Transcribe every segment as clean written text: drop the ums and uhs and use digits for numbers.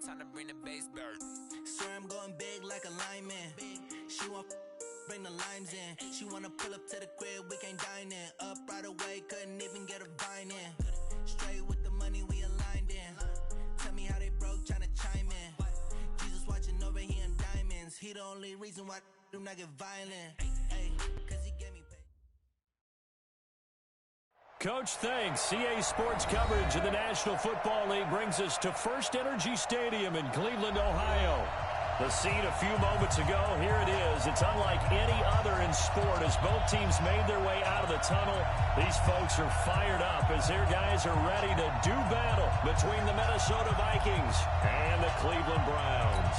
Time to bring the bass bird. Swear I'm going big like a lineman. She want bring the limes in. She wanna pull up to the crib, we can't dine in. Up right away, couldn't even get a vine in. Straight with the money we aligned in. Tell me how they broke, tryna chime in. Jesus watching over here in diamonds. He the only reason why do not get violent. Hey, cause he gave me pay. Coach, thanks. CA Sports coverage of the National Football League brings us to First Energy Stadium in Cleveland, Ohio. The scene a few moments ago, here it is. It's unlike any other in sport as both teams made their way out of the tunnel. These folks are fired up as their guys are ready to do battle between the Minnesota Vikings and the Cleveland Browns.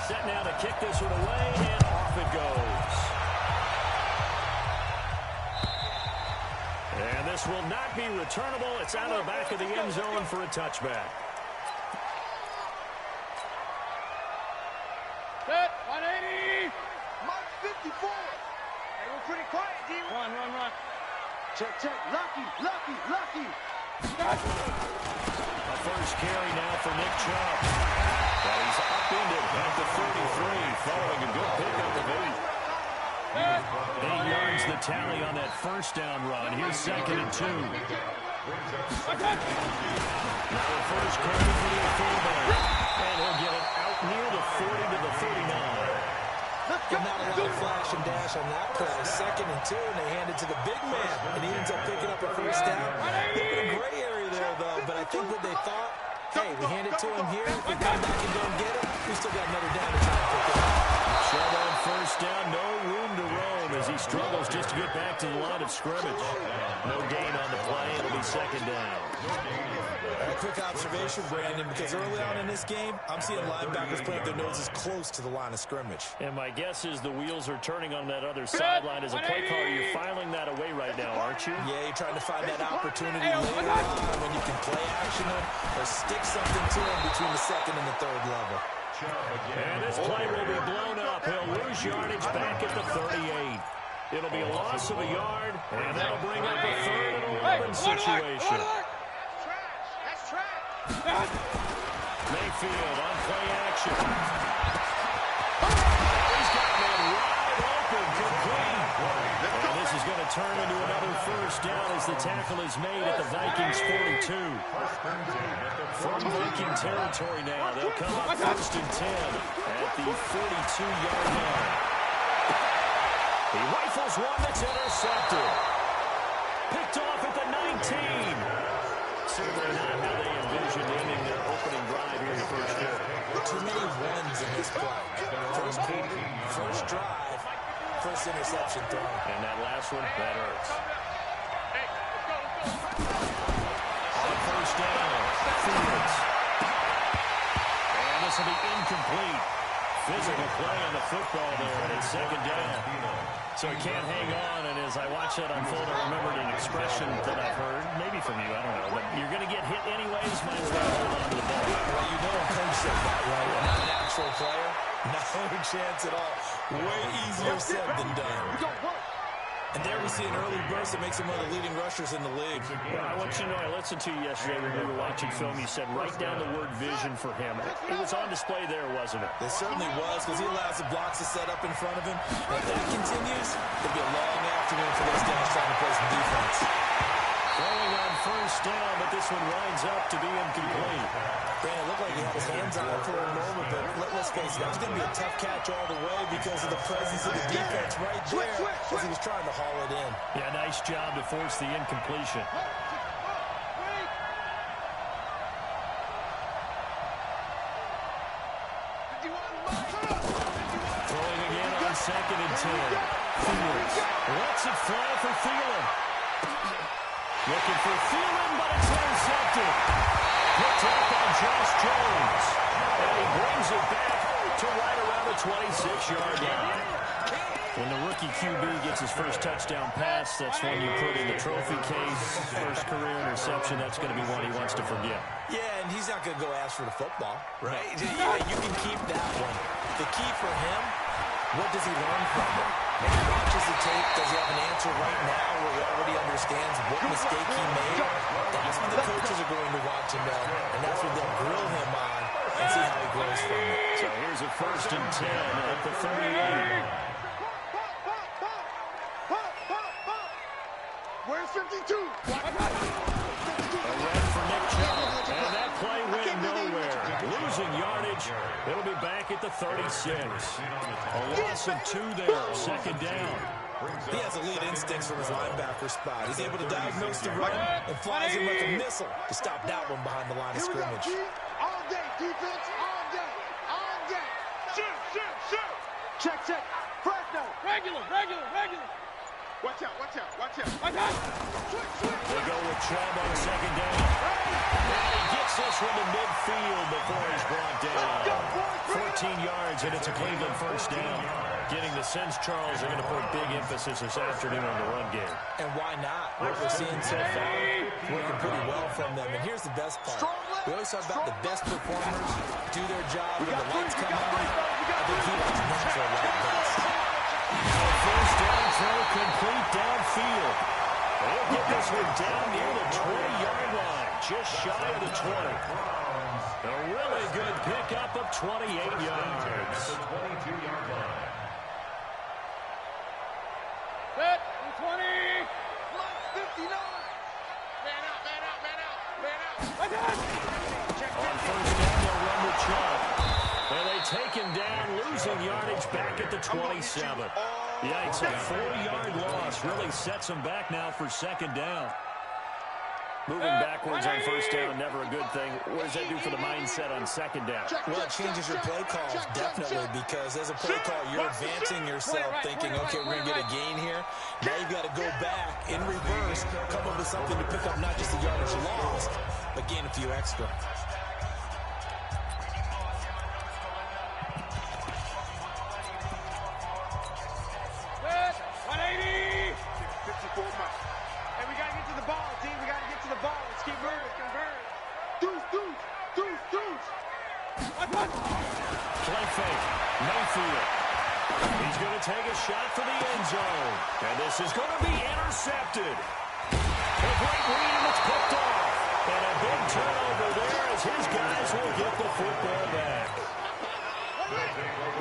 Set now to kick this one away, and off it goes. And this will not be returnable. It's out of the back of the end zone for a touchback. Set, 180. Mark 54. Hey, we're pretty quiet, D. Run. Check. Lucky. A first carry now for Nick Chubb. But he's upended at the 33, following a good pickup of 8. 8 yards the tally on that first down run. Here's 2nd and 2. Now the first carry for the fullback. And he'll get it out near the 40 to the 39. But not a lot of flash and dash on that play. 2nd and 2, and they hand it to the big man. And he ends up picking up a first down. A little bit of gray area there, though. But I think what they thought, hey, we hand it to him here. If we come back and don't get it, we still got another down to try and pick it up. Chubb on first down, no room to roam as he struggles just to get back to the line of scrimmage. No gain on the play. It'll be 2nd down. A quick observation, Brandon, because early on in this game, I'm seeing linebackers putting their noses close to the line of scrimmage. And my guess is the wheels are turning on that other sideline as a play caller. You're filing that away right now, aren't you? Yeah, you're trying to find that opportunity later on when you can play action them or stick something to them between the 2nd and the 3rd level. And this play will be blown up. He'll lose yardage back at the 38. It'll be a loss of a yard, and that'll bring up a 3rd and 11 situation. Mayfield on play action. He's got man wide open, complete. And this is going to turn into another first down as the tackle is made at the Vikings 42. From Viking territory now, they'll come up 1st and 10 at the 42-yard line. He rifles one that's intercepted. Picked off at the 19. Certainly not how they envisioned ending their opening drive here in the first quarter. Too many runs in this play. First quarter, first drive, first interception throw. And that last one, that hurts. On first down, Fields. And this will be incomplete. Physical play on the football there, and it's 2nd down. So he can't hang on, and as I watch that unfold, I remembered an expression that I've heard, maybe from you, I don't know, but you're going to get hit anyways, might as well hold on to the ball. Well, you know a coach said that, right? Not an actual player, no chance at all. Way easier said than done. And there we see an early burst that makes him one of the leading rushers in the league. Well, I want you to know, I listened to you yesterday when we were watching film. You said write down the word vision for him. It was on display there, wasn't it? It certainly was, because he allows the blocks to set up in front of him. And if that continues, it'll be a long afternoon for those guys trying to play some defense. Throwing on first down, but this one winds up to be incomplete. Man, it looked like he had his hands on it for a moment, but let's face it, that was going to be a tough catch all the way because of the presence of the defense right there as he was trying to haul it in. Yeah, nice job to force the incompletion. Throwing again on 2nd and 10. Fields lets it fly for Thielen. Looking for Thielen, but it's intercepted. Picked up by Josh Jones. And he brings it back to right around the 26-yard line. When the rookie QB gets his first touchdown pass, that's when you put in the trophy case. First career interception, that's going to be one he wants to forget. Yeah, and he's not going to go ask for the football, right? Yeah, you can keep that one. The key for him, what does he learn from it? And he watches the tape. Does he have an answer right now where he already understands what mistake he made? That's what the coaches are going to want to know, and that's what they'll grill him on and see how he grows from it. So here's a 1st and 10 at the 38. Where's 52? A run for Nick Chubb, and that play went nowhere. Losing yardage. It'll be back at the 36. A loss of 2 there, 2nd down. He has elite instincts from his linebacker spot. He's able to diagnose the run and flies him like a missile to stop that one behind the line of scrimmage. All day, defense, all day, all day. Shoot, shoot, shoot. Check, check. Fresno. Regular. Watch out, watch out, watch out. Watch out. They go with Chubb on 2nd down. And he gets this one to midfield before he's brought down. 14 yards, and it's a Cleveland 1st down. Getting the sense Charles are going to put big emphasis this afternoon on the run game. And why not? What we're seeing so far, working pretty well from them. And here's the best part. We always talk about the best performers do their job when the lights come on. I think he was natural like best. 1st down throw complete downfield. They'll get this one down near the 20-yard line, just shy of the 20. A really good pickup of 28 yards. Set, 20. 59. Man out. On 1st down, they'll run with Chubb. And they take him down, losing yardage back at the 27. Yikes, a 4-yard loss really sets him back now for 2nd down. Moving backwards on 1st down, never a good thing. What does that do for the mindset on 2nd down? Well, it changes your play calls, definitely, because as a play call, you're advancing yourself thinking, okay, we're going to get a gain here. Now you've got to go back in reverse, come up with something to pick up not just the yardage lost, but gain a few extra. Play fake. Mayfield. He's going to take a shot for the end zone. And this is going to be intercepted. A great read, and it's picked off. And a big turnover there as his guys will get the football back.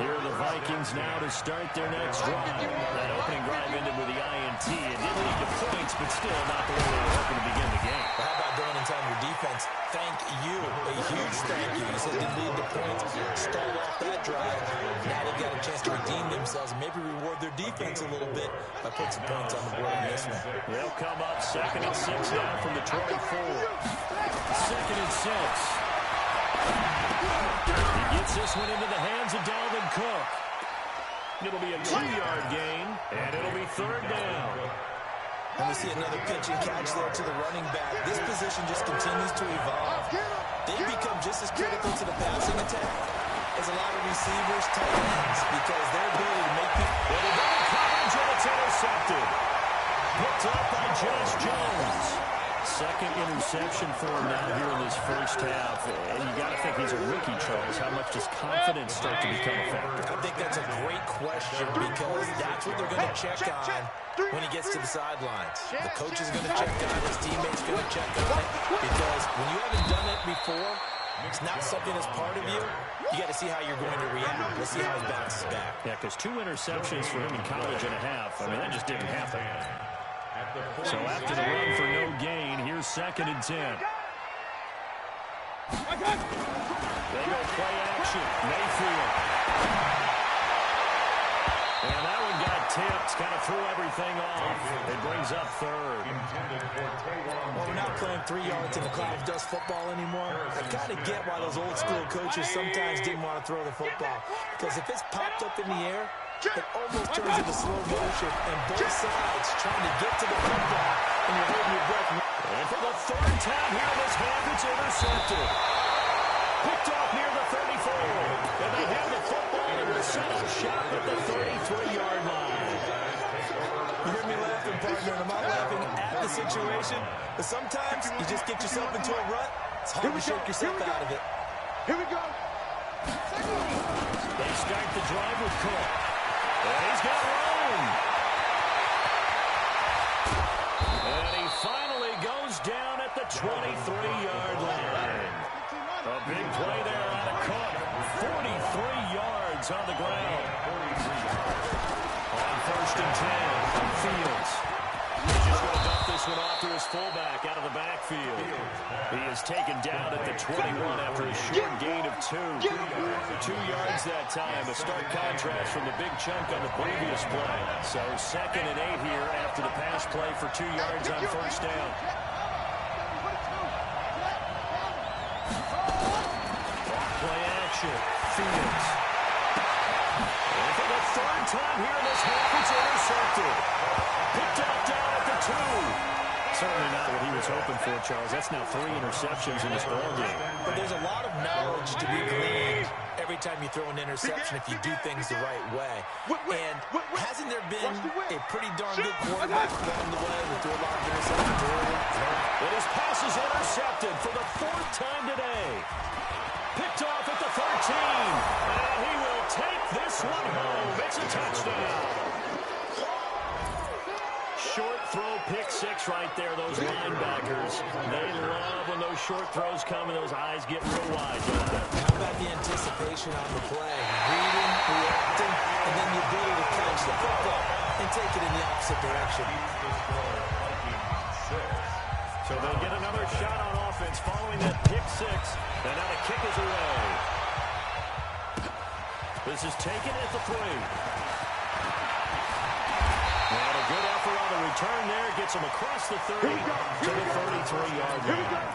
Here are the Vikings now to start their next drive. That opening drive ended with the INT. It did lead to points, but still not the way they were hoping to begin the game. How about going and telling your defense, thank you, a huge thank you. You said it didn't lead to points, start off that drive. Now they've got a chance to redeem themselves and maybe reward their defense a little bit by putting some points on the board on this one. They'll come up 2nd and 6 now from the 24. 2nd and 6. He gets this one into the hands of Dalvin Cook. It'll be a 2-yard gain, and it'll be 3rd down. And we see another pitch and catch there to the running back. This position just continues to evolve. They've become just as critical to the passing attack as a lot of receivers, tight ends, because their ability to make people... Well, they're double coverage, and it's intercepted. Picked up by Josh Jones. 2nd interception for him now here in this 1st half. And you got to think he's a rookie, Charles. How much does confidence start to become a factor? I think that's a great question because that's what they're going to check on when he gets to the sidelines. The coach is going to check on it. His teammates going to check on it because when you haven't done it before, it's not something that's part of you. You got to see how you're going to react. Let's see how he bounces back. Yeah, because 2 interceptions for him in college and a half. I mean, that just didn't happen. So after the run for no gain, here's 2nd and 10. They go play action. Mayfield. And that one got tipped. Kind of threw everything off. It brings up 3rd. Well, we're not playing 3 yards in the cloud of dust football anymore. I kind of get why those old school coaches sometimes didn't want to throw the football. Because if it's popped up in the air, it almost turns into slow motion, and both sides trying to get to the football, and you're holding your breath. And for the 3rd time here in this half, it's intercepted. Picked off near the 34. And they have the football and will set up shop at the 33-yard line. You hear me laughing, partner, and I'm not laughing at the situation, but sometimes you just get yourself into a rut. It's hard to shake yourself out of it. Here we go. They start the drive with Cook. And he's got room. 23-yard line. A big play there out of Cook. 43 yards on the ground. On 1st and 10 from Fields. He's just going to dump this one off to his fullback out of the backfield. He is taken down at the 21 after a short gain of 2. 2 yards that time, a stark contrast from the big chunk on the previous play. So 2nd and 8 here after the pass play for 2 yards on 1st down. Play action, Fields. And for the 3rd time here in this half, it's intercepted. Picked up down at the 2. Certainly not what he was hoping for, Charles. That's now 3 interceptions in this ball game. But there's a lot of knowledge to be gleaned every time you throw an interception if you do things the right way. And hasn't there been a pretty darn good quarterback along the way who threw a lot of interceptions early? And his pass is intercepted for the 4th time today. Picked off at the 13. And he will take this one home. It's a touchdown. Short throw, pick 6 right there, those linebackers. They love when those short throws come and those eyes get real wide, don't they? How about the anticipation on the play? Reading, reacting, and then the ability to catch the football and take it in the opposite direction. So they'll get another shot on offense following that pick 6. And now the kick is away. This is taken at the 3. And a good effort on the return there. Gets him across the 30 to the 33-yard line.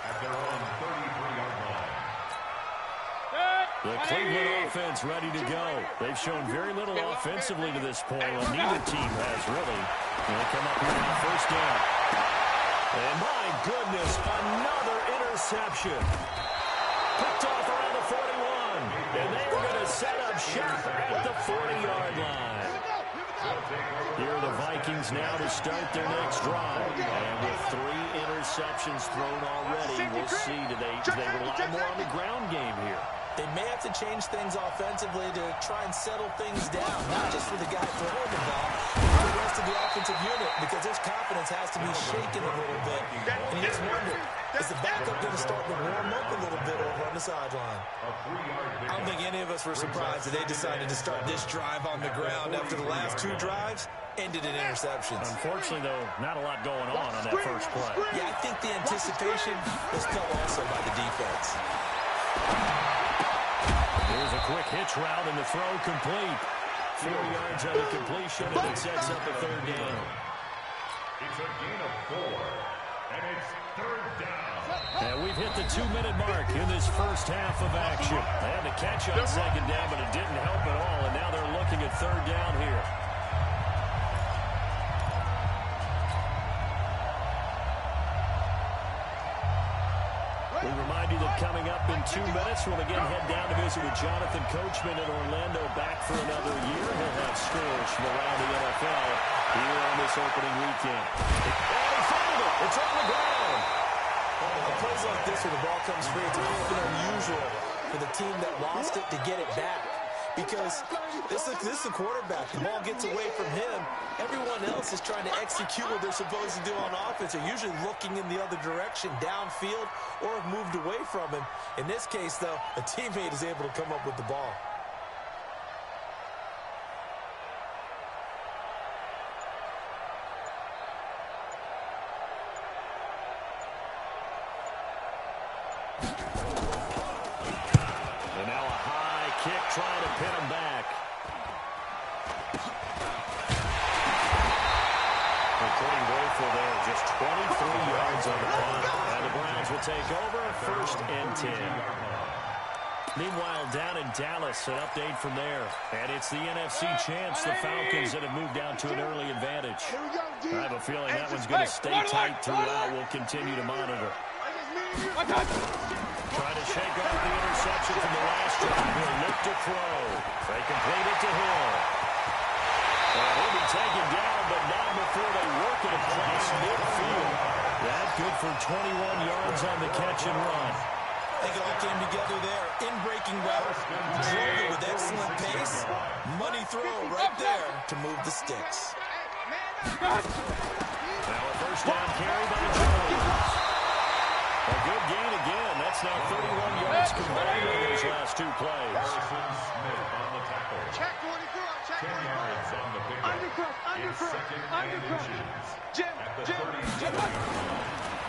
At their own 33-yard line. The Cleveland offense ready to go. They've shown very little offensively to this point. Well, neither team has really. They come up here on 1st down. And my goodness, another interception. Picked off around the 41. And they are going to set up shop at the 40-yard line. Here are the Vikings now to start their next drive. And with 3 interceptions thrown already, we'll see, do they rely more on the ground game here? They may have to change things offensively to try and settle things down, not just for the guy throwing the ball, but for the rest of the offensive unit, because his confidence has to be shaken a little bit. And you just wonder, is the backup going to start to warm up a little bit over on the sideline? I don't think any of us were surprised that they decided to start this drive on the ground after the last 2 drives ended in interceptions. Unfortunately, though, not a lot going on that first play. Yeah, I think the anticipation was felt also by the defense. Here's a quick hitch route and the throw complete. 4 yards on the completion, and it sets up a 3rd down. It's a gain of 4, and it's 3rd down. And we've hit the 2-minute mark in this first half of action. They had to catch on 2nd down, but it didn't help at all, and now they're looking at 3rd down here. We remind you that coming up in 2 minutes, we'll again head down to visit with Jonathan Coachman in Orlando, back for another year. He'll have scores from around the NFL here on this opening weekend. And he found it. It's on the ground. Plays like this where the ball comes free, it's a little bit unusual for the team that lost it to get it back. Because this is the quarterback. The ball gets away from him. Everyone else is trying to execute what they're supposed to do on offense. They're usually looking in the other direction, downfield, or have moved away from him. In this case, though, a teammate is able to come up with the ball. And now a high kick trying to pin him back. They're pretty woeful there. Just 23 yards on the clock. And the Browns will take over 1st and 10. Meanwhile, down in Dallas, an update from there. And it's the NFC champs, the Falcons, that have moved down to an early advantage. I have a feeling that one's going to stay tight throughout. We'll continue to monitor. Trying to shake off the interception from the last drive. He'll look to throw. They complete it to Hill. And he'll be taken down, but not before they work it across midfield. That good for 21 yards on the catch and run. I think it all came together there. In-breaking route, drove it with excellent pace. Money throw right there to move the sticks. Now a 1st down carry by Jones. A good gain again. That's now 31 yards combined on those last two plays. Harrison Smith on the tackle. Check 24, check 10 24. yards on the pickup. Undercut. Jim.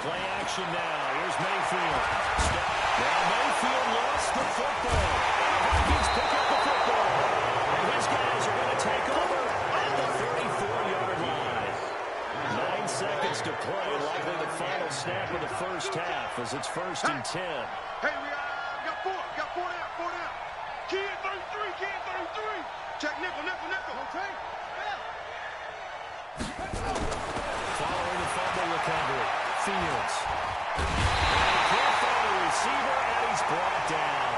Play action now. Here's Mayfield. Now Mayfield lost the football. Vikings pick up the football. And his guys are going to take over at the 34-yard line. 9 seconds to play. Likely the final snap of the first half as it's 1st and 10. Hey, we got four down. Key at 33. Check nickel. Okay. Following the fumble recovery, Fields. Can't find a receiver, and he's brought down.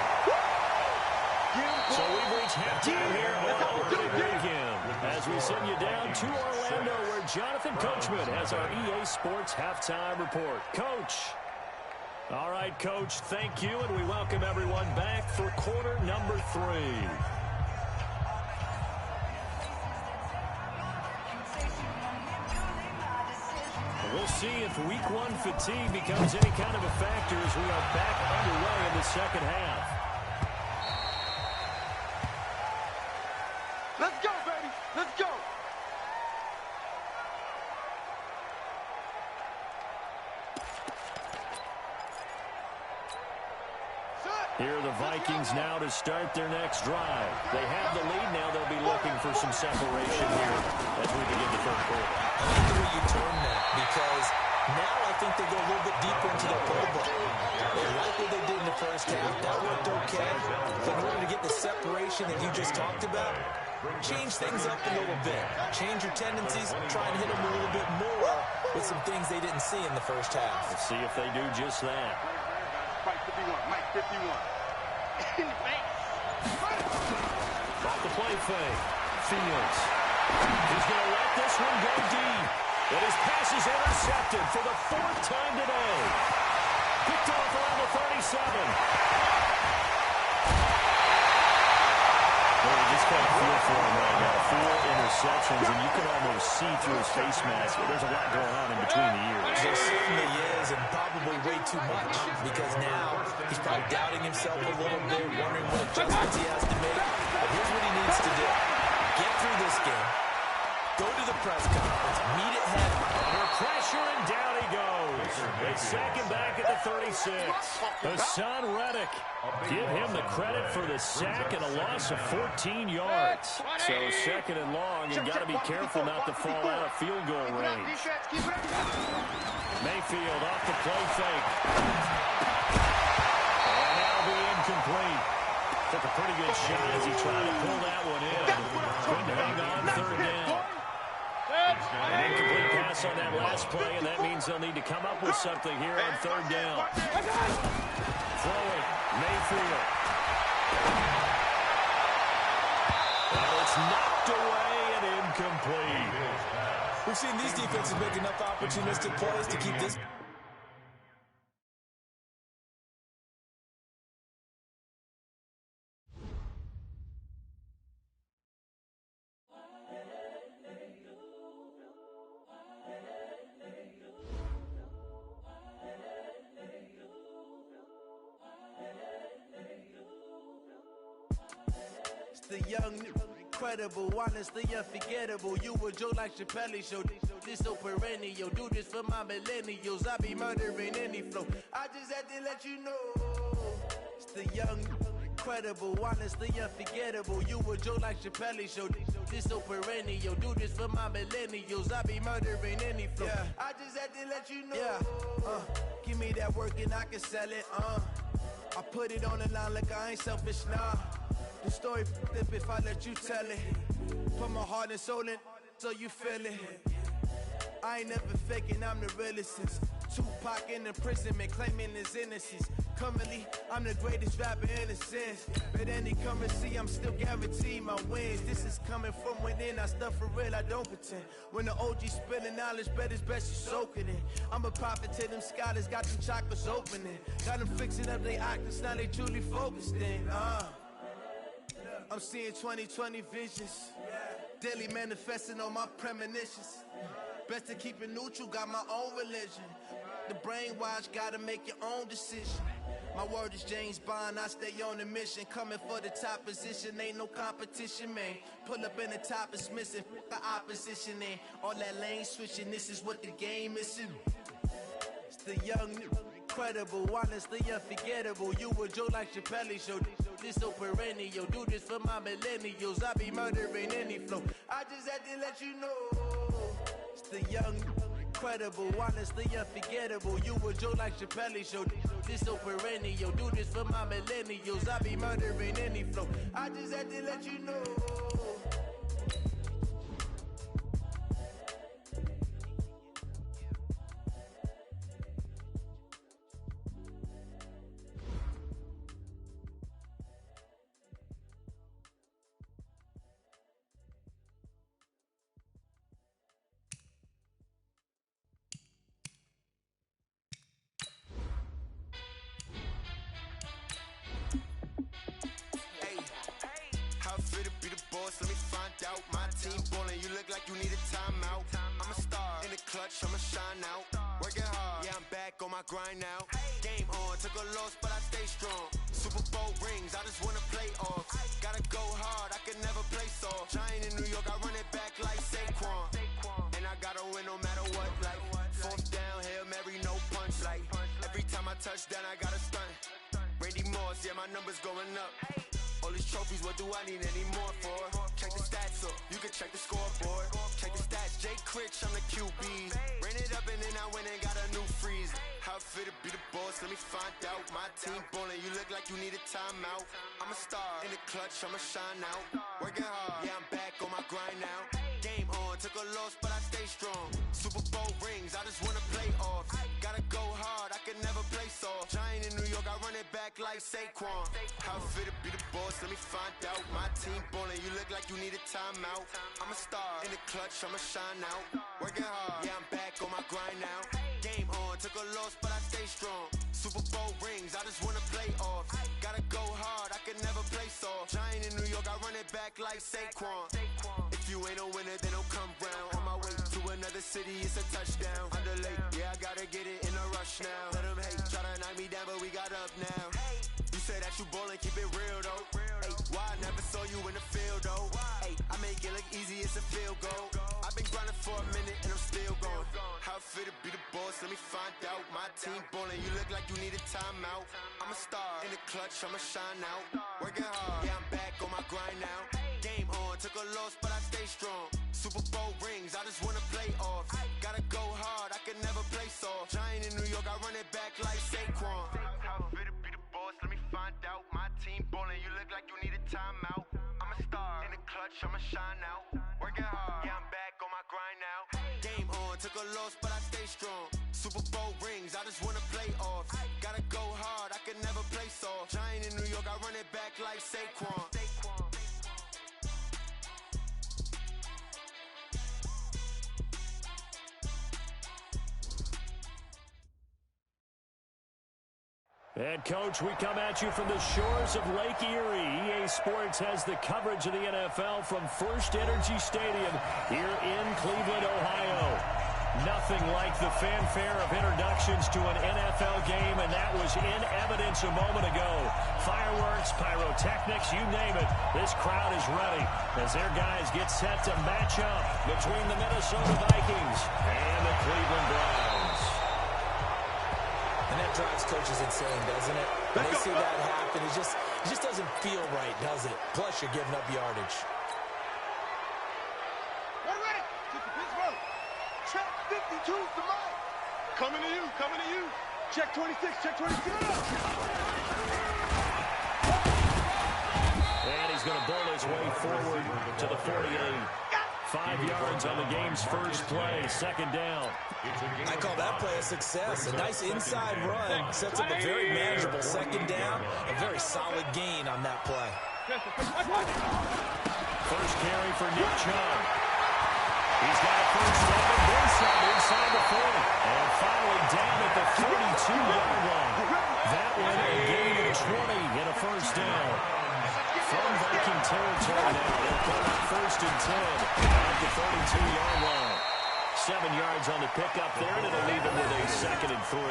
So we've reached halftime here on opening weekend as we send you down to Orlando where Jonathan Coachman has our EA Sports halftime report. Coach. All right, Coach, thank you, and we welcome everyone back for quarter number 3. We'll see if week 1 fatigue becomes any kind of a factor as we are back underway in the second half. Let's go, baby. Let's go. Here are the Vikings now to start their next drive. They have the lead now. They'll be looking for some separation here as we begin the third quarter. I like the way you turn that because now I think they go a little bit deeper into their playbook. They like what they did in the first half. That worked okay. But in order to get the separation that you just talked about, change things up a little bit. Change your tendencies. Try and hit them a little bit more with some things they didn't see in the first half. Let's see if they do just that. Mike 51. In the face. Off the play fake. Fields. He's going to let this one go deep. But his pass is intercepted for the 4th time today. Picked off around the 37. Well, you just can't feel for him right now. 4 interceptions, and you can almost see through his face mask. There's a lot going on in between the ears. There certainly is, and probably way too much, because now he's probably doubting himself a little bit, wondering what adjustments he has to make. But here's what he needs to do. Get through this game. Go to the press conference. Meet it head. Under pressure, and down he goes. They sack him back at the 36. Hassan Reddick. Give him the credit for the sack and a loss of 14 yards. So 2nd and long, and got to be careful not to fall out of field goal range. Mayfield off the play fake. And that'll be incomplete. Took a pretty good shot as he tried to pull that one in. Couldn't hang on 3rd down. An incomplete pass on that last play, and that means they'll need to come up with something here on 3rd down. Throwing, Mayfield. And it's knocked away and incomplete. We've seen these defenses make enough opportunistic plays to keep this. The young, incredible, honestly unforgettable. You a joke like Chappelle show. This so perennial. Do this for my millennials. I be murdering any flow. I just had to let you know. It's the young, incredible, honestly unforgettable. You a joke like Chappelle show. This so perennial. Do this for my millennials. I be murdering any flow. Yeah. I just had to let you know. Yeah. Give me that work and I can sell it. I put it on the line like I ain't selfish, nah. The story flip if I let you tell it. Put my heart and soul in so you feel it. I ain't never faking, I'm the realest since Tupac in imprisonment, claiming his innocence. Currently, I'm the greatest rapper in a sense. But any currency, I'm still guaranteed my wins. This is coming from within, I stuff for real, I don't pretend. When the OG spilling knowledge, bet it's best you soak it in. I'm a prophet to them scholars, got them chakras opening. Got them fixing up they octaves, now they truly focused in. I'm seeing 2020 visions. Daily manifesting on my premonitions. Best to keep it neutral, got my own religion. The brainwash, gotta make your own decision. My word is James Bond, I stay on a mission. Coming for the top position, ain't no competition, man. Pull up in the top, it's missing, the opposition, and all that lane switching, this is what the game is. It's the young, incredible, honestly unforgettable. You a Joe like Chappelle show, this so perennial. Do this for my millennials, I be murdering any flow. I just had to let you know. It's the young, incredible, honestly unforgettable. You a Joe like Chappelle show, this so perennial. Do this for my millennials, I be murdering any flow. I just had to let you know. Let me find out. My team ballin', you look like you need a timeout. I'm a star in the clutch, I'ma shine out. Working hard, yeah, I'm back on my grind now. Game on, took a loss, but I stay strong. Super Bowl rings, I just wanna play off. Gotta go hard, I can never play soft. Giant in New York, I run it back like Saquon. And I gotta win no matter what, like fourth down, Hail Mary, no punch. Like every time I touch down, I gotta stunt. Randy Moss, yeah, my numbers going up. All these trophies, what do I need any more for? Check the stats up, you can check the scoreboard. Check the stats, Jay Critch, I'm the QB. Ran it up and then I went and got a new freeze. How fit to be the boss, let me find out. My team ballin', you look like you need a timeout. I'm a star in the clutch, I'ma shine out. Working hard, yeah, I'm back on my grind now. Game on, took a loss, but I stay strong. Super Bowl rings, I just wanna play off. Gotta go hard, I can never play soft. Giant in New York, I run it back like Saquon. How fit to be the boss, let me find out. My team ballin', you look like you need a timeout. I'm a star in the clutch, I'ma shine out. Working hard, yeah, I'm back on my grind now. Game on, took a loss, but I stay strong. Super Bowl rings, I just wanna play off. Gotta go hard, I can never play soft. Giant in New York, I run it back like Saquon. If you ain't a winner, then don't come round. On my way to another city, it's a touchdown. Underlay, yeah, I gotta get it in a rush now. Let them hate, try to knock me down, but we got up now. You say that you ballin', keep it real though. Hey, why I never saw you in the field though? Hey, I make it look easy, it's a field goal. I've been grinding for a minute and I'm still going. How fit to be the boss, let me find out. My team ballin', you look like you need a timeout. I'm a star in the clutch, I'ma shine out. Working hard, yeah, I'm back on my grind now. Game on, took a loss, but I stay strong. Super Bowl rings, I just wanna play off. Gotta go hard, I can never play soft. Giant in New York, I run it back like Saquon. How fit to be the boss, let me find out. My team ballin', you look like you need a timeout. I'm a star in the clutch, I'ma shine out. Working hard, yeah, I'm back on my grind now. Game on, took a loss, but I stay strong. Super Bowl rings, I just wanna play off. Gotta go hard, I can never play soft. Giant in New York, I run it back like Saquon. And, Coach, we come at you from the shores of Lake Erie. EA Sports has the coverage of the NFL from First Energy Stadium here in Cleveland, Ohio. Nothing like the fanfare of introductions to an NFL game, and that was in evidence a moment ago. Fireworks, pyrotechnics, you name it. This crowd is ready as their guys get set to match up between the Minnesota Vikings and the Cleveland Browns. And that drives coaches insane, doesn't it? When they see that happen, it just doesn't feel right, does it? Plus, you're giving up yardage. We're ready. Pittsburgh. Check 52's the mic. Coming to you, coming to you. Check 26, check 26. And he's going to bull his way forward to the 48. 5 yards on the game's first play, second down. I call that play a success. A nice inside run sets up a very manageable second down. A very solid gain on that play. First carry for Nick Chubb. He's got a first down and then some inside the 40. And finally down at the 42-yard line. That one a gain of 20 and a first down. From Viking territory now, they'll call it 1st and 10 at the 42-yard line. 7 yards on the pickup there, and it'll leave him with a 2nd and 3.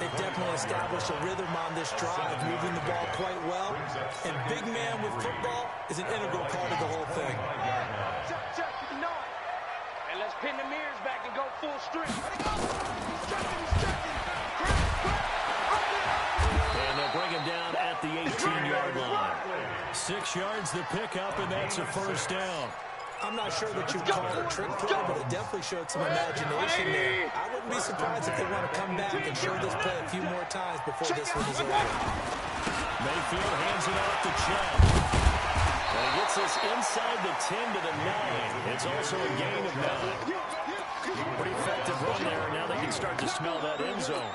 They've definitely established a rhythm on this drive, moving the ball quite well. And big man with football is an integral part of the whole thing. Check, to the 9. And let's pin the mirrors back and go full strength. And they'll bring him down at the 18-yard line. 6 yards the pickup, and that's a 1st down. I'm not sure that you'd call it a trick play, but it definitely showed some imagination there. I wouldn't be surprised if they want to come back and show this play a few more times before this one is over. Mayfield hands it off to Chubb. And he gets this inside the 10 to the 9. It's also a gain of 9. Pretty effective run there, and now they can start to smell that end zone.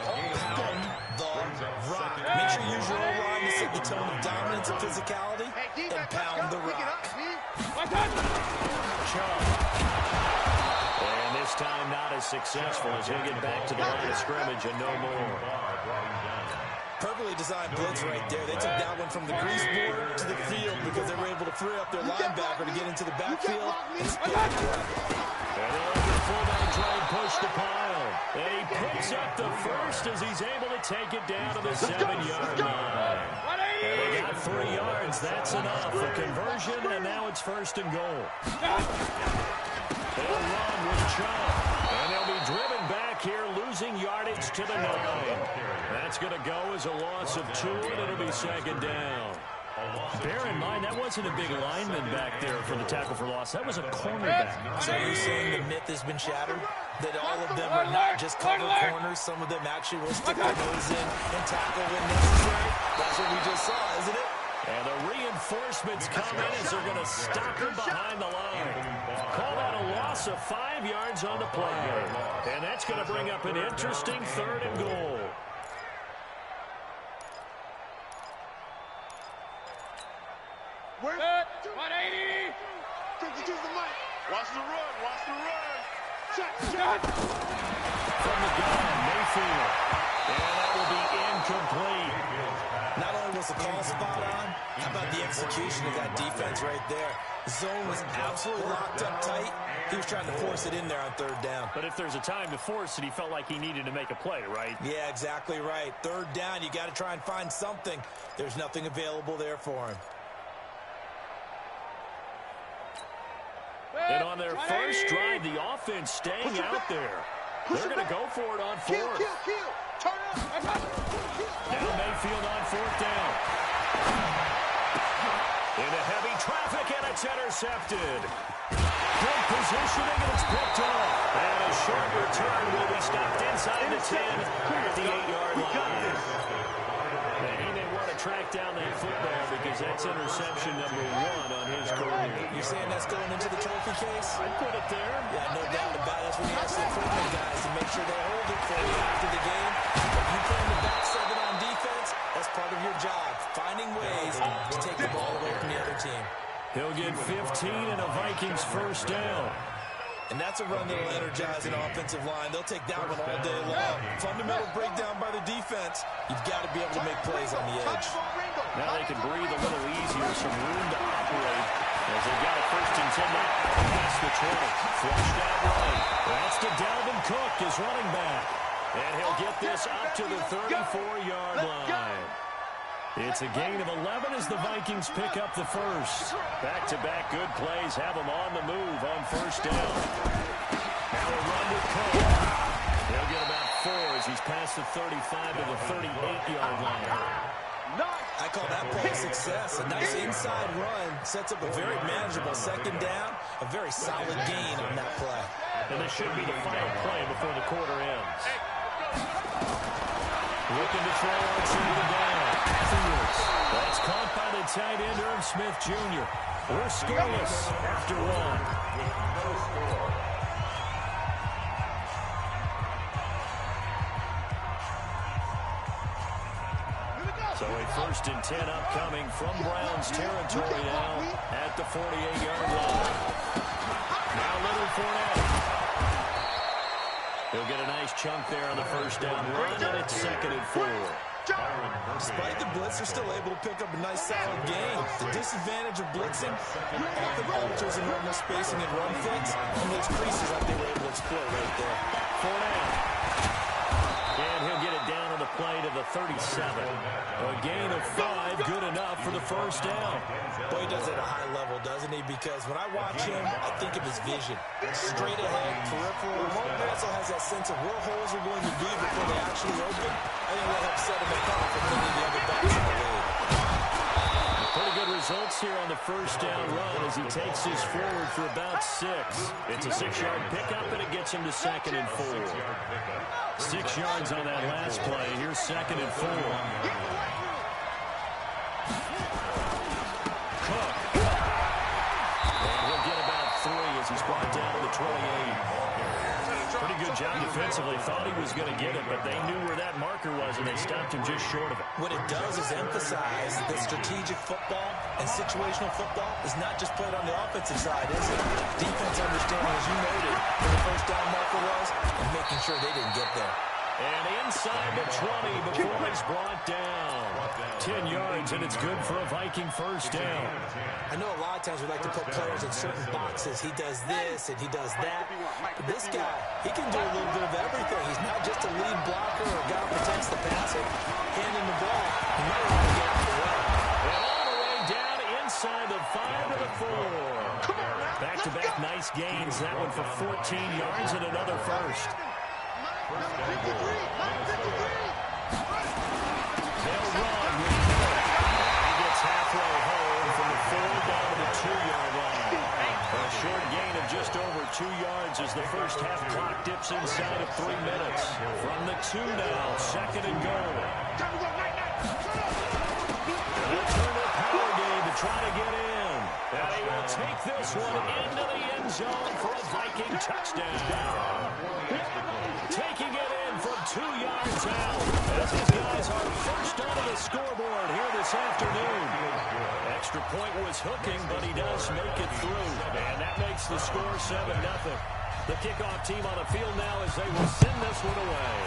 Pound the rock. Make sure you use your O-line to set the tone of dominance and physicality, and pound the rock. Chubb. And this time not as successful as he'll get back to the line of scrimmage and no more. Perfectly designed blitz right there. They took that one from the grease board to the field because they were able to free up their linebacker to get into the backfield and split the play. And they'll let the fullback try and push the pile. And he picks up the first as he's able to take it down to the 7-yard line. And they got 3 yards. That's enough. A conversion, and now it's 1st and goal. They'll run with Chubb. And they'll be driven back here, losing yardage to the 9. That's going to go as a loss of 2, and it'll be 2nd down. Bear in mind, that wasn't a big lineman back there for the tackle for loss. That was a cornerback. So you're saying the myth has been shattered? That all of them are not just cover corners? Some of them actually will stick their nose in and tackle when necessary? That's what we just saw, isn't it? And the reinforcements come in as they're going to stop him behind the line. Call that a loss of 5 yards on the play. And that's going to bring up an interesting 3rd and goal. Where's 180? Use the mic. Watch the run. Check. From the gun, Mayfield. And that will be incomplete. Not only was the call spot on, how about the execution of that defense right there? The zone was absolutely locked up tight. He was trying to force it in there on 3rd down. But if there's a time to force it, he felt like he needed to make a play, right? Yeah, exactly right. 3rd down, you got to try and find something. There's nothing available there for him. And on their first drive, the offense staying out there. They're going to go for it on 4th. Turn up. Now Mayfield on 4th down. Into heavy traffic, and it's intercepted. Good positioning, and it's picked off. And a short return will be stopped inside the 10 at the 8-yard line. And he may want to track down that football because that's interception number 1 on his career. You're saying that's going into the trophy case? I'd put it there. Yeah, no doubt about it. That's when you ask the equipment guys to make sure they hold it for you after the game. If you play in the back 7 on defense, that's part of your job, finding ways to take the ball away from the other team. He'll get 15 and a Vikings 1st down. And that's a run that will energize an offensive line. They'll take that one all day long. Fundamental breakdown by the defense. You've got to be able to make plays on the edge. Now they can breathe a little easier, some room to operate as they got a 1st and 10 past the 20. Flushed out right. That's to Dalvin Cook, his running back. And he'll get this up to the 34-yard line. It's a gain of 11 as the Vikings pick up the first. Back-to-back good plays have them on the move on 1st down. Now a run with Cook. He'll get about 4 as he's past the 35 to the 38-yard line. I call that play a success. A nice inside run sets up a very manageable 2nd down. A very solid gain on that play. And this should be the final play before the quarter ends. Looking to throw on 2nd down. Fields. That's caught by the tight end, Irv Smith Jr. We're scoreless after 1. So a 1st and 10 upcoming from Browns territory now at the 48-yard line. Now Leonard Fournette. He'll get a nice chunk there on the 1st down run, and it's 2nd and 4. Despite the blitz, they're still able to pick up a nice solid gain. The disadvantage of blitzing often alters the normal spacing and run fits, and those creases like they were able to exploit right there. 4 down. And he'll get it down on the play to the 37. A gain of 5, good enough for the first down. Boy, he does it at a high level, doesn't he? Because when I watch him, I think of his vision. Straight ahead, peripheral. He also has that sense of where holes are going to be before they actually open. I think that helps set him apart from many of the other backs in the league. Pretty good results here on the first down run as he takes us forward for about 6. It's a 6-yard pickup, and it gets him to 2nd and 4. 6 yards on that last play. Here's 2nd and 4. Cook. And he'll get about 3 as he's brought down to the 28. Pretty good job defensively. Thought he was going to get it, but they knew where that marker was, and they stopped him just short of it. What it does is emphasize that strategic football and situational football is not just played on the offensive side, is it? Defense understanding, as you noted, where the first down marker was, and making sure they didn't get there. And inside the 20 before he's brought down. 10 yards, and it's good for a Viking first down. I know a lot of times we like to put players in certain boxes. He does this and he does that. But this guy, he can do a little bit of everything. He's not just a lead blocker or a guy who protects the passer. Handing the ball, he might want to get out of the way. And all the way down inside the 5 to the 4. Back-to-back nice gains. That one for 14 yards and another first. They'll run with Cook. He gets halfway home from the 4 down to the 2-yard line. A short gain of just over 2 yards as the first half clock dips inside of 3 minutes. From the 2 now, 2nd and goal. They'll turn the power game to try to get in. And he will take this one into the end zone for a Viking touchdown. Taking it in from 2 yards out as his guys are first onto the scoreboard here this afternoon. Extra point was hooking, but he does make it through. And that makes the score 7-0. The kickoff team on the field now as they will send this one away.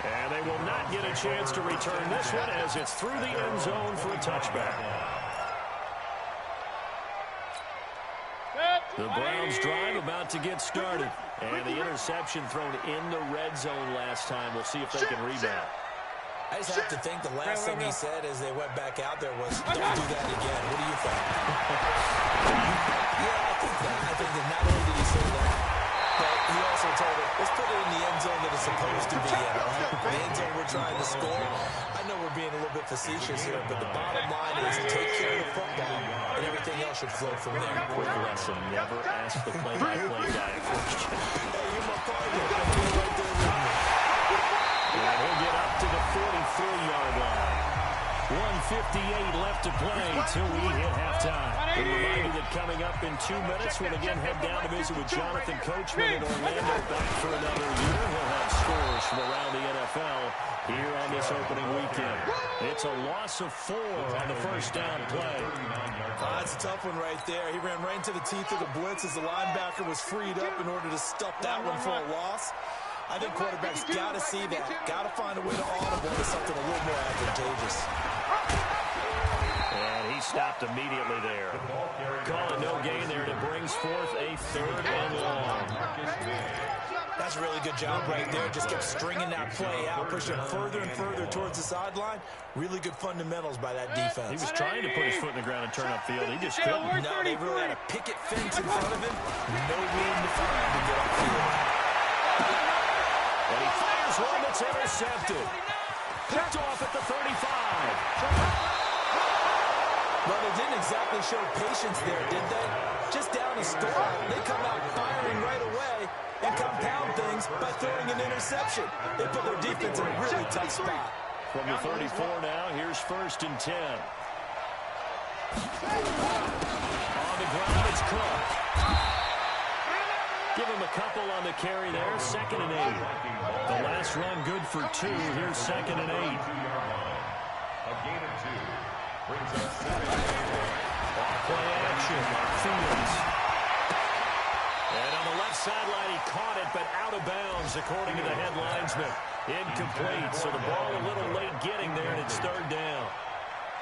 And they will not get a chance to return this one as it's through the end zone for a touchback. The Browns drive about to get started. And the interception thrown in the red zone last time. We'll see if they can rebound. I just have to think the last thing he said as they went back out there was, don't do that again. What do you think? Yeah, I think that. I think that not only did he say that, but he also told him, let's put it in the end zone that it's supposed to be in, all right? The end zone we're trying to score. I know we're being a little bit facetious here, but the bottom line is take care of the football, and everything else should flow from there. Quick lesson, never ask the play-by-play guy a question. Hey, you're my partner. I'm right there with me. And he'll get up to the 43-yard line. 1:58 left to play till we hit halftime. We remind you that coming up in 2 minutes, we'll again head down to visit with Jonathan Coachman in Orlando, back for another year. He'll have scores from around the NFL here on this opening weekend. It's a loss of 4 on the first down play. That's a tough one right there. He ran right into the teeth of the blitz as the linebacker was freed up in order to stop that one for a loss. I think quarterbacks got to see that. Got to find a way to audible to something a little more advantageous. And he stopped immediately there. Calling no gain there, and it brings forth a 3rd and long. That's a really good job right there. Just kept stringing that play out, pushing further and further towards the sideline. Really good fundamentals by that defense. He was trying to put his foot in the ground and turn upfield. He just couldn't. No, they really had a picket fence in front of him. No room to find to get upfield. And he fires one that's intercepted. Picked off at the 35. Well, they didn't exactly show patience there, did they? Just down a score, they come out firing right away and compound things by throwing an interception. They put their defense in a really tough spot. From the 34 now, here's 1st and 10. On the ground, it's Cook. Give him a couple on the carry there. 2nd and 8. The last run good for 2. Here's 2nd and 8. A gain of 2 brings us 7. Play action. Fields. And on the left sideline, he caught it, but out of bounds, according to the head linesman. Incomplete, so the ball a little late getting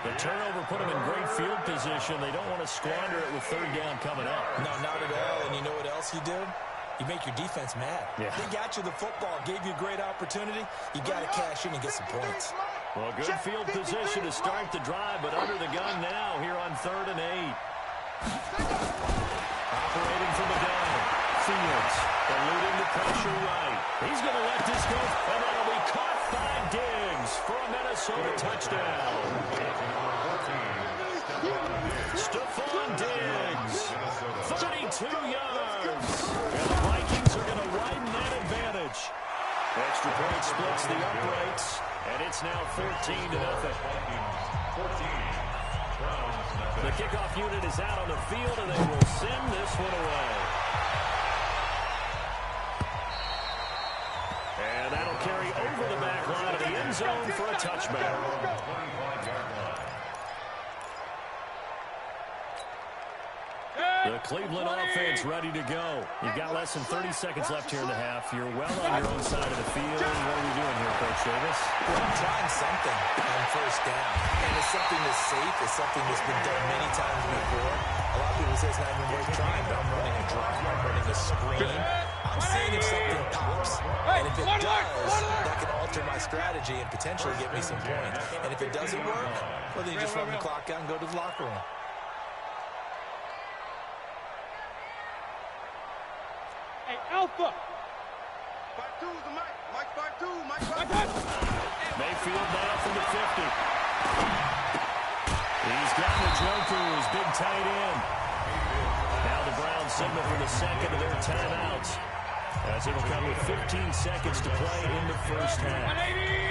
The turnover put them in great field position. They don't want to squander it with third down coming up. No, not at all. And you know what else you do? You make your defense mad. Yeah. They got you the football, gave you a great opportunity. You got to cash in and get some points. Well, good field position to start the drive, but under the gun now here on 3rd and 8. Operating from the gun. Fields eluding the pressure right. He's going to let this go, and that'll be caught by Diggs for a Minnesota touchdown. Stephon Diggs, 32 yards. And the Vikings are going to widen that advantage. Extra point splits the uprights, and it's now 14-0. The kickoff unit is out on the field, and they will send this one away. And that'll carry over the back line of the end zone for a touchback. The Cleveland offense ready to go. You've got less than 30 seconds left here in the half. You're well on your own side of the field. What are we doing here, Coach Davis? Well, I'm trying something on first down. And it's something that's safe. It's something that's been done many times before. A lot of people say it's not even worth trying, but I'm running a drop. I'm running a screen. I'm seeing if something pops. And if it does, that can alter my strategy and potentially get me some points. And if it doesn't work, well, then you just run the clock out and go to the locker room. Hey, Alpha! 5-2's the Mike. Mike 5-2. Mike 5-2. Mayfield now from the 50. He's got Njoku, his big tight end. Now the Browns signal for the second of their timeouts, as it'll come with 15 seconds to play in the first half.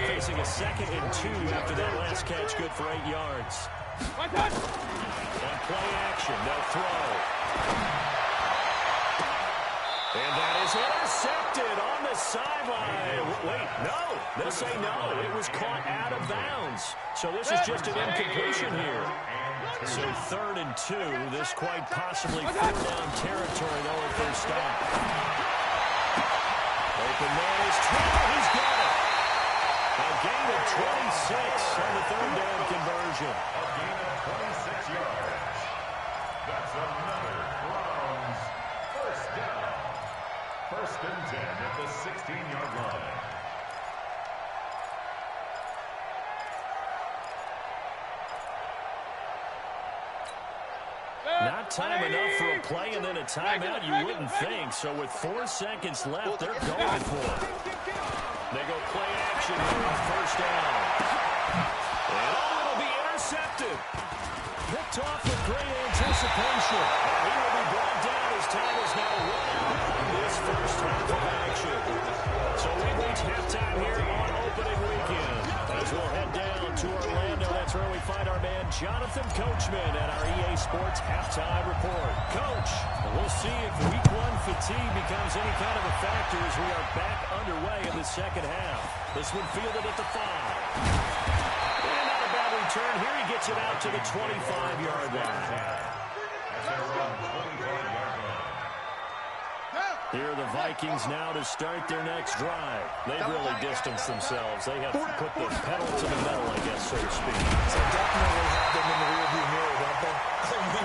Facing a 2nd and 2 after that last catch, good for 8 yards. On play action, they'll throw. And that is intercepted on the sideline. Wait, no. They'll say no. It was caught out of bounds. So this is just an incompletion here. So 3rd and 2. This quite possibly 4th down territory, though, at their stop. Open man is Trevor. He's got it. A gain of 26 on the 3rd down conversion. A gain of 26 yards. That's another Browns first down. 1st and 10 at the 16-yard line. Not time enough for a play and then a timeout, you wouldn't think. So with 4 seconds left, they're going for it. They go play action here on 1st down. And it'll be intercepted. Picked off with great anticipation. And he will be brought down as time is now run out in this first half of action. So we reach halftime here on opening weekend. As we'll head down to Orlando, that's where we find our man Jonathan Coachman at our EA Sports Halftime Report. Coach, we'll see if Week 1 fatigue becomes any kind of a factor as we are back underway in the second half. This one fielded at the 5. And not a bad return. Here he gets it out to the 25-yard line. Here are the Vikings now to start their next drive. They've really distanced themselves. They have put the pedal to the metal, I guess, so to speak. So definitely have them in the rearview mirror, don't they?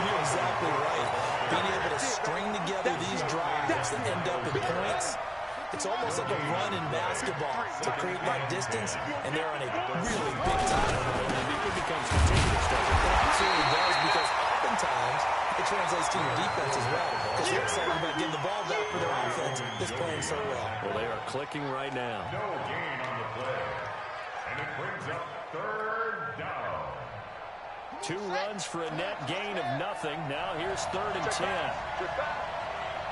You're exactly right. Being able to string together these drives that end up in points, it's almost like a run in basketball to create that distance, and they're on a really big time. It becomes continuous, doesn't it? It absolutely does, because oftentimes it translates to your defense as well, because you're excited about getting the ball back for their offense that's playing so well. Well, they are clicking right now. No gain on the play. And it brings up 3rd down. 2 runs for a net gain of nothing. Now here's 3rd and 10.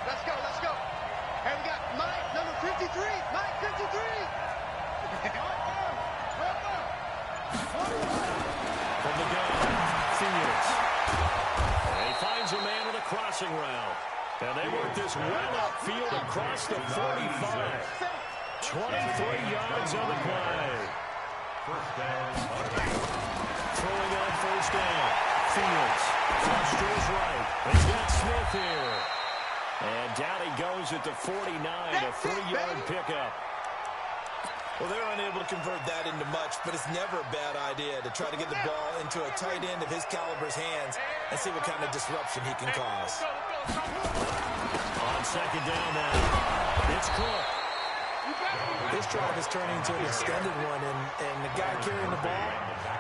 Let's go, let's go. And we got Mike, number 53. Mike, 53. From the gun, Fields. And he finds a man with a crossing route. And they work this well upfield across the 45. 23 yards on the play. First down. Throwing on 1st down. Fields. Flush to his right. He's got Smith here. And down he goes at the 49, a 3-yard pickup. Well, they're unable to convert that into much, but it's never a bad idea to try to get the ball into a tight end of his caliber's hands and see what kind of disruption he can cause. On second down now, it's Cook. This drive is turning into an extended one, and the guy carrying the ball,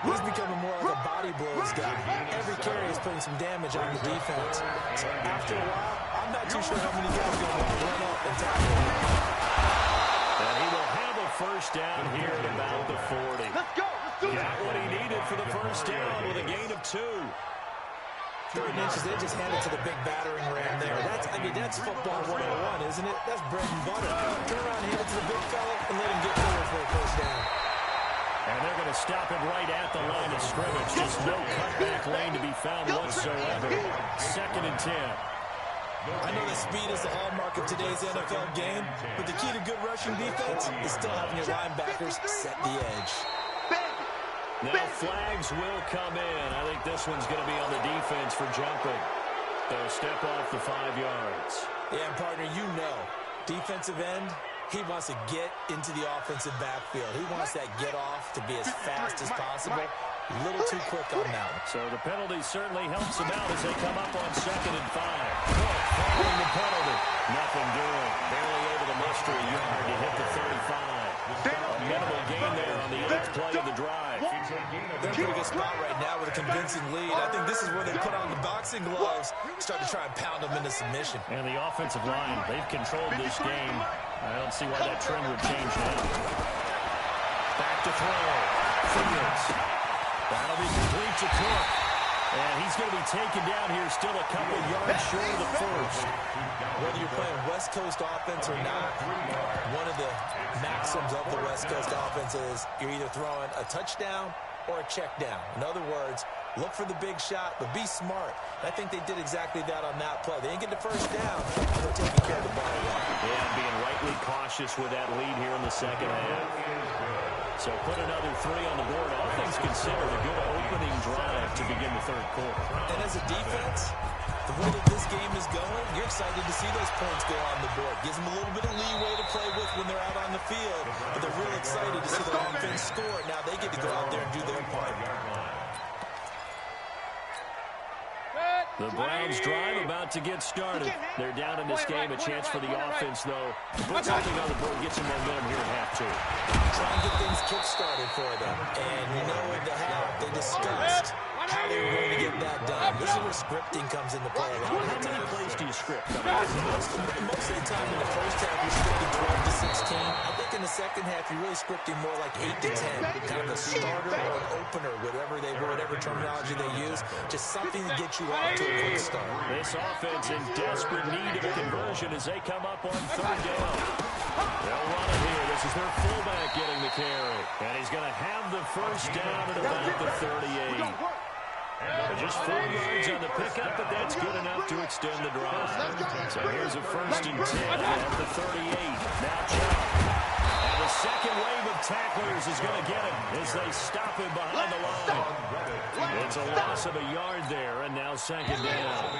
he's becoming more like a body blows guy. Every carry is putting some damage on the defense. So after a while, I'm not too sure how many guys are going to run up and tackle him. And he will have a first down here at about the 40. Let's go. Let's do Got what he needed for the first down with a gain of 2. 3rd and inches, they just hand it to the big battering ram there. That's football 101, isn't it? That's bread and butter. Turn around, hand it to the big fella, and let him get forward for a first down. And they're going to stop it right at the line of scrimmage. Just no cutback lane to be found whatsoever. 2nd and 10. I know that speed is the hallmark of today's NFL game, but the key to good rushing defense is still having your linebackers set the edge. Now flags will come in. I think this one's going to be on the defense for jumping. They'll step off the 5 yards. Yeah, partner, you know, defensive end, he wants to get into the offensive backfield. He wants that get off to be as fast as possible. A little too quick on that one. So the penalty certainly helps them out as they come up on 2nd and 5. Following the penalty. Nothing doing. Barely able to muster a yard to hit the 35. A minimal gain there on the 8th play of the drive. They're in a pretty good spot right now with a convincing lead. I think this is where they put on the boxing gloves, start to try and pound them into submission. And the offensive line, they've controlled this game. I don't see why that trend would change now. Back to throw. Fields. That'll be complete to Cook. And he's going to be taken down here still a couple yards short of the first. Whether you're playing West Coast offense or not, one of the maxims of the West Coast offense is you're either throwing a touchdown or a check down. In other words, look for the big shot, but be smart. I think they did exactly that on that play. They didn't get the first down, but they're taking care of the ball well. Yeah, being rightly cautious with that lead here in the second half. So put another 3 on the board. All things considered, a good opening drive to begin the 3rd quarter. And as a defense, the way that this game is going, you're excited to see those points go on the board. Gives them a little bit of leeway to play with when they're out on the field. But they're real excited to see their offense score. Now they get to go out there and do their part. The Browns drive about to get started. They're down in this game. A chance for the offense, though, to put something on the board, get some momentum here at half 2. Try and get things kick-started for them. And you know at the half, they discussed how they were going to get that done. This is where scripting comes into play. How many plays do you script? Most of the time in the first half, you're scripting 12 to 16. I think in the second half, you're really scripting more like 8 to 10. Kind of a starter or an opener, whatever terminology they use. Just something to get you out to a quick start. This offense in desperate need of a conversion as they come up on 3rd down. They'll run it here. This is their fullback getting the carry. And he's going to have the first down at about the 38. Just 4 yards on the pickup, but that's good enough to extend the drive. So here's a 1st and 10 at the 38. Now Chubb. And the second wave of tacklers is going to get him as they stop him behind the line. It's a loss of a yard there, and now 2nd down.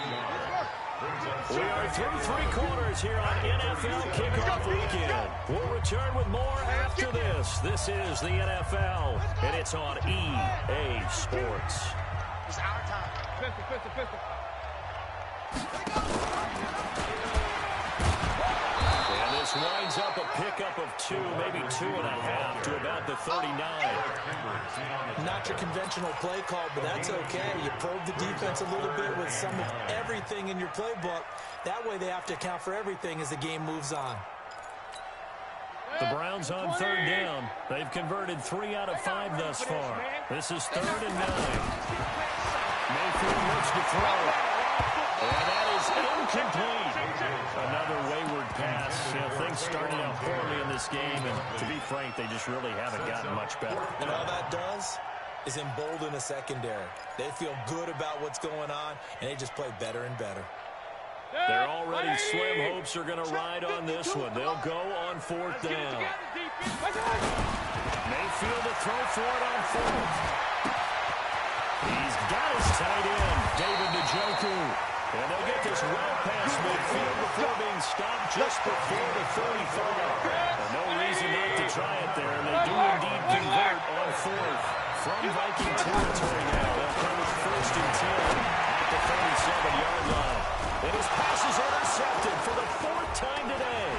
We are through 3 quarters here on NFL Kickoff Weekend. We'll return with more after this. This is the NFL, and it's on EA Sports. It's our time. Pistol. And this winds up a pickup of 2, maybe 2.5 to about the 39. Not your conventional play call, but that's okay. You probe the defense a little bit with some of everything in your playbook. That way they have to account for everything as the game moves on. The Browns on 3rd down. They've converted 3 out of 5 thus far. This is 3rd and 9. Mayfield looks to throw. And that is incomplete. Another wayward pass. Things started out poorly in this game, and to be frank, they just really haven't gotten much better. And all that does is embolden a secondary. They feel good about what's going on, and they just play better and better. Their already slim hopes are going to ride on this one. They'll go on 4th down. Mayfield to throw for it on 4th. He's got his tight end, David Njoku. And they'll get this well past midfield before being stopped just before the 35. And no reason not to try it there, and they do indeed convert on fourth. From Viking territory now, they'll come with 1st and 10 at the 37-yard line. And his pass is intercepted for the 4th time today.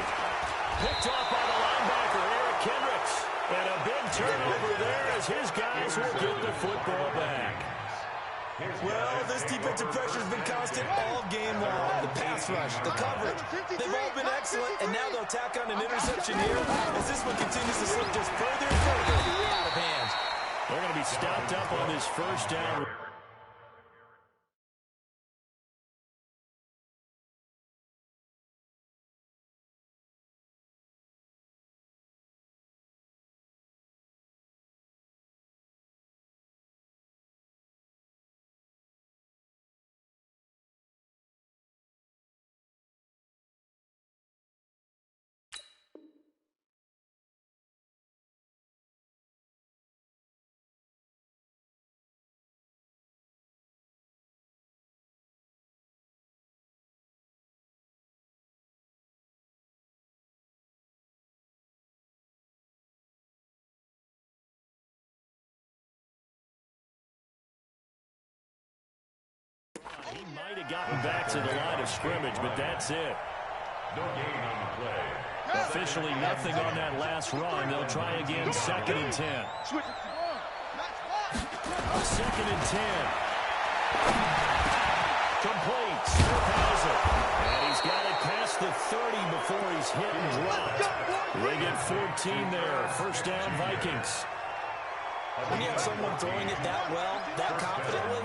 Picked off by the linebacker, Eric Kendricks. And a big turnover there as his guys will get the football back. Well, this defensive pressure has been constant all game long. The pass rush, the coverage, they've all been excellent, and now they'll tack on an interception here as this one continues to slip just further and further out of hand. They're going to be stopped up on this 1st down. He might have gotten back to the line of scrimmage, but that's it. No gain on the play. Officially nothing on that last run. They'll try again, 2nd and 10. 2nd and 10. Complete. Smith has it. And he's got it past the 30 before he's hit and dropped. They get 14 there. 1st down, Vikings. When you have someone throwing it that well, that confidently,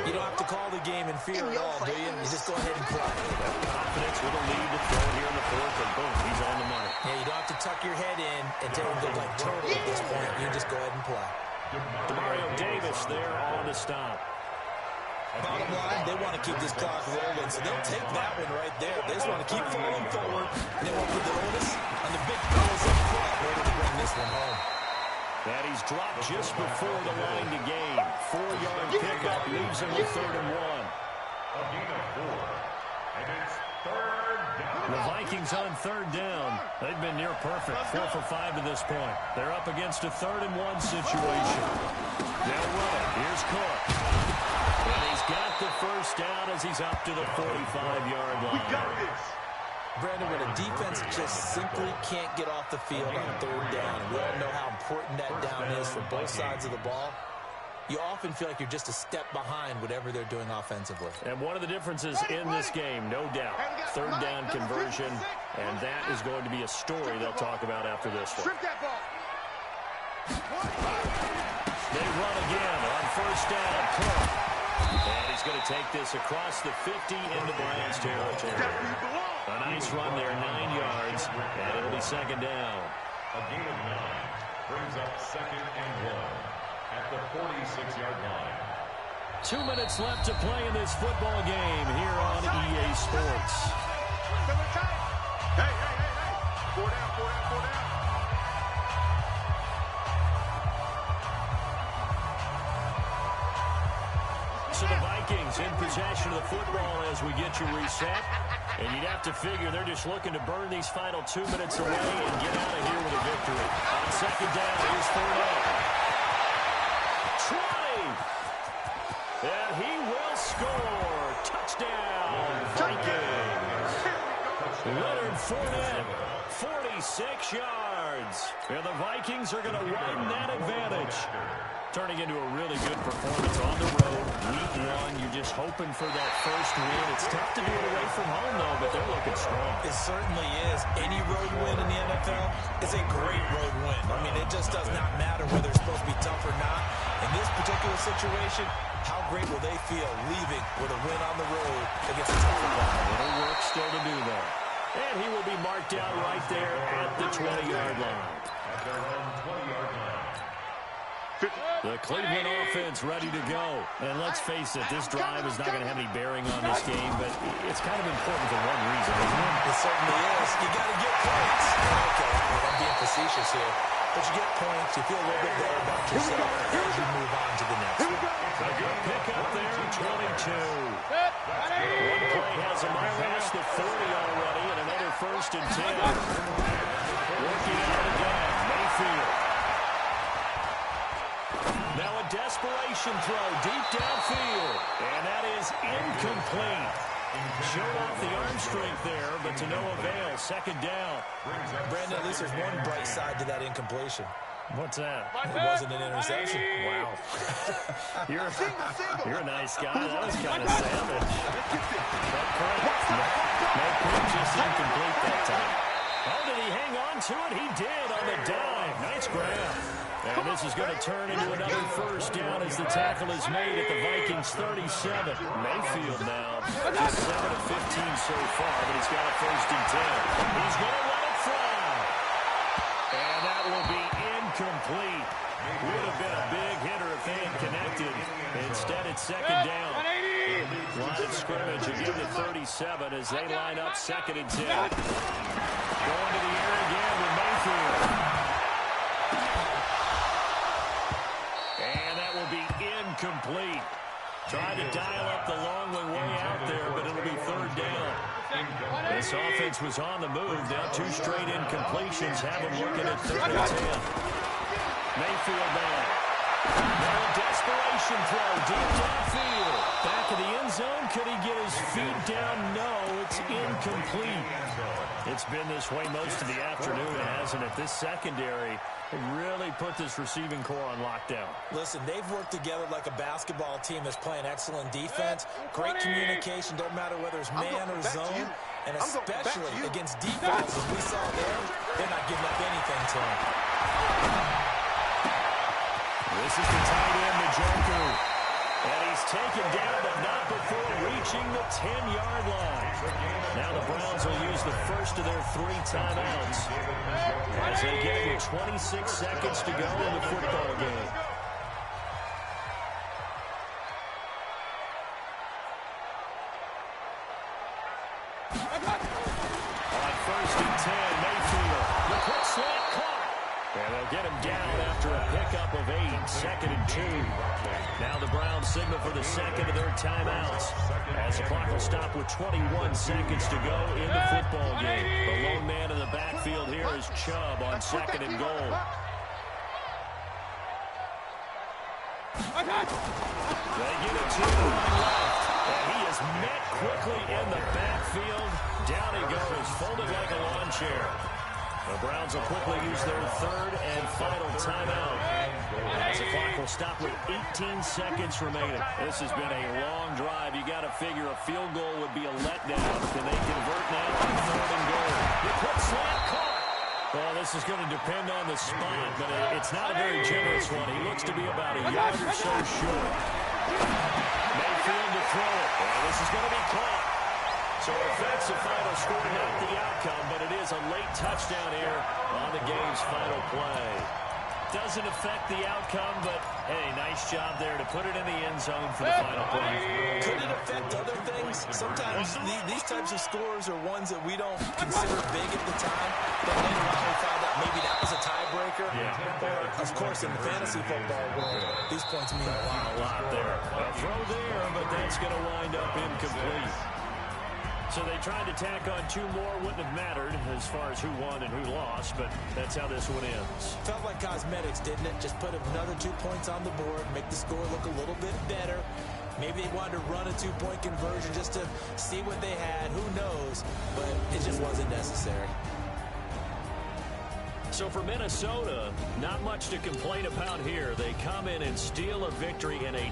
you don't have to call the game in fear at all, do you? You just go ahead and play. Confidence with a lead to throw here in the 4th, and boom, he's on the money. Yeah, you don't have to tuck your head in and take a good like turtle at this point. You just go ahead and play. Demario Davis there on the stop. Bottom line, they want to keep this clock rolling, so they'll take that one right there. They just want to keep falling forward, and they won't put the onus on the big fellas up front ready to bring this one home. And he's dropped just before the line to gain. 4-yard pickup leaves him with 3rd and 1. A gain of 4. And it's 3rd down. The Vikings on 3rd down. They've been near perfect. 4 for 5 to this point. They're up against a 3rd and 1 situation. They'll run it. Here's Cook. And he's got the 1st down as he's up to the 45-yard line. We got this. Brandon, when a defense just simply can't get off the field on 3rd down, and we all know how important that down is for both sides of the ball, you often feel like you're just a step behind whatever they're doing offensively. And one of the differences in this game, no doubt, 3rd down conversion, and that is going to be a story they'll talk about after this one. They run again on 1st down. Cook. And he's going to take this across the 50 into Browns territory. A nice run there, 9 yards, and it'll be 2nd down. A gain of 9 brings up 2nd and 1 at the 46-yard line. 2 minutes left to play in this football game here on EA Sports. Hey. 4 down. So the Vikings in possession of the football as we get you reset. And you'd have to figure they're just looking to burn these final 2 minutes away and get out of here with a victory. On 2nd down, here's Fournette. Try! And he will score. Touchdown, Vikings. Leonard Fournette, 46 yards. And the Vikings are going to run that advantage. Turning into a really good performance on the road. Week 1, you're just hoping for that 1st win. It's tough to do it away from home, though, but they're looking strong. It certainly is. Any road win in the NFL is a great road win. I mean, it just does not matter whether it's supposed to be tough or not. In this particular situation, how great will they feel leaving with a win on the road against a tough opponent? A little work still to do there. And he will be marked out right there at the 20-yard line. At their own 20-yard line. The Cleveland offense ready to go. And let's face it, this drive is not going to have any bearing on this game, but it's kind of important for one reason, isn't it? It certainly is. You got to get points. Okay, I'm being facetious here. But you get points, you feel a little bit better about yourself as you move on to the next one. A good pick up there, 22. 1 past the 40 already, and another 1st and 10. Working out again, Mayfield. Now a desperation throw deep downfield, and that is incomplete. Showed off the arm strength there, but to no avail. 2nd down. Brandon, at least there's one bright side to that incompletion. What's that? It wasn't an interception. Wow. You're a nice guy. That was kind of savage. No, just incomplete that time. Oh, did he hang on to it? He did on the dive. Nice grab. And this is going to turn into another 1st down as the tackle is made at the Vikings 37. Mayfield now just 7 of 15 so far, but he's got a 1st and 10. He's going to let it fly. And that will be incomplete. Would have been a big hitter if they had connected. Instead, it's 2nd down. Line of scrimmage again to 37 as they line up 2nd and 10. Going to the air again with Mayfield. And that will be incomplete. Trying to dial up the long one way out there, but it'll be 3rd down. This offense was on the move. Now 2 straight incompletions have them looking at 3rd and 10. Mayfield now. Now a desperation throw deep downfield. Back of the end zone. Could he get his feet down? No, it's incomplete. It's been this way most of the afternoon, hasn't it? This secondary really put this receiving core on lockdown. Listen, they've worked together like a basketball team that's playing excellent defense. Great communication, don't matter whether it's man or zone. And especially against defense, as we saw there, they're not giving up anything to him. This is the tight end, the Joker. And he's taken down, but not before reaching the 10-yard line. Now the Browns will use the first of their 3 timeouts as they get 26 seconds to go in the football game. On 1st and 10, Mayfield. The quick slant caught. And they'll get him down after a pickup of 8. 2nd and 2. Now the Browns signal for the 2nd of their timeouts as the clock will stop with 21 seconds to go in the football game. The lone man in the backfield here is Chubb on 2nd and goal. They get it to him left. And he is met quickly in the backfield. Down he goes, folded like a lawn chair. The Browns will quickly use their 3rd and final timeout as the clock will stop with 18 seconds remaining. This has been a long drive. You got to figure a field goal would be a letdown. Can they convert now on 3rd and goal? The quick slant caught. Well, this is going to depend on the spot, but it's not a very generous one. He looks to be about a yard or so short. Mayfield to throw it. Well, this is going to be caught. So offensive final score, not the outcome, but it is a late touchdown here on the game's final play. Doesn't affect the outcome, but, hey, nice job there to put it in the end zone for the final play. Could it affect other things? Sometimes these types of scores are ones that we don't consider big at the time, but later on we found out maybe that was a tiebreaker. Yeah. Or, of course, in the fantasy football world, these points mean a lot. A lot there. A throw there, but that's going to wind up incomplete. So they tried to tack on 2 more. Wouldn't have mattered as far as who won and who lost, but that's how this one ends. Felt like cosmetics, didn't it? Just put another 2 points on the board, make the score look a little bit better. Maybe they wanted to run a 2-point conversion just to see what they had. Who knows? But it just wasn't necessary. So for Minnesota, not much to complain about here. They come in and steal a victory in a